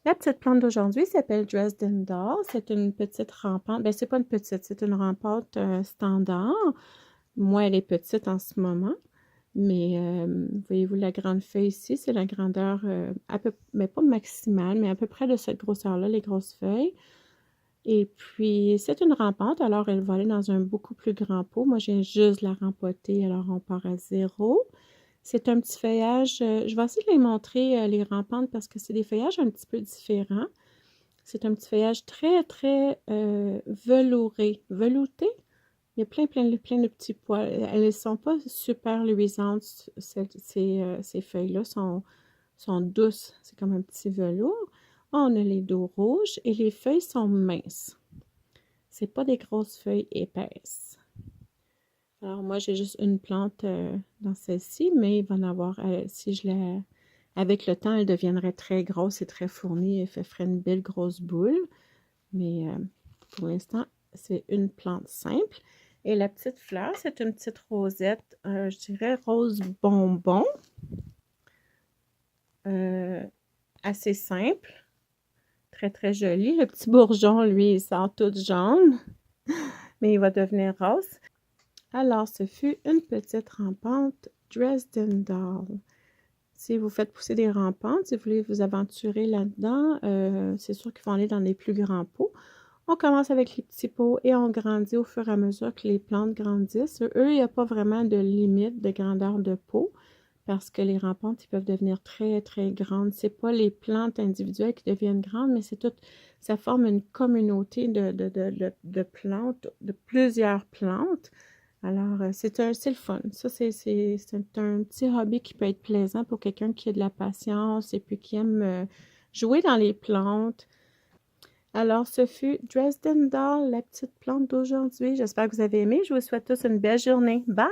La petite plante d'aujourd'hui s'appelle Dresden Doll. C'est une petite rampante. Ben, c'est pas une petite, c'est une rampante standard. Moi, elle est petite en ce moment. Mais voyez-vous la grande feuille ici, c'est la grandeur à peu, mais pas maximale, mais à peu près de cette grosseur-là, les grosses feuilles. Et puis, c'est une rampante, alors elle va aller dans un beaucoup plus grand pot. Moi, j'ai juste la rempoter, alors on part à 0. C'est un petit feuillage, je vais essayer de les montrer, les rampantes, parce que c'est des feuillages un petit peu différents. C'est un petit feuillage très, très velouré. Velouté? Il y a plein de petits poils. Elles ne sont pas super luisantes, ces feuilles-là sont douces. C'est comme un petit velours. On a les dos rouges et les feuilles sont minces. C'est pas des grosses feuilles épaisses. Alors moi, j'ai juste une plante dans celle-ci, mais il va en avoir, si je la... Avec le temps, elle deviendrait très grosse et très fournie et ferait une belle grosse boule. Mais pour l'instant, c'est une plante simple. Et la petite fleur, c'est une petite rosette, je dirais rose bonbon. Assez simple. Très, très jolie. Le petit bourgeon, lui, il sort tout jaune, mais il va devenir rose. Alors, ce fut une petite rampante Dresden Doll. Si vous faites pousser des rampantes, si vous voulez vous aventurer là-dedans, c'est sûr qu'ils vont aller dans les plus grands pots. On commence avec les petits pots et on grandit au fur et à mesure que les plantes grandissent. Eux, il n'y a pas vraiment de limite de grandeur de pot parce que les rampantes, ils peuvent devenir très, très grandes. Ce n'est pas les plantes individuelles qui deviennent grandes, mais c'est tout, ça forme une communauté de plantes, de plusieurs plantes. Alors, c'est le fun. Ça, c'est un petit hobby qui peut être plaisant pour quelqu'un qui a de la patience et puis qui aime jouer dans les plantes. Alors, ce fut Dresden Doll, la petite plante d'aujourd'hui. J'espère que vous avez aimé. Je vous souhaite tous une belle journée. Bye!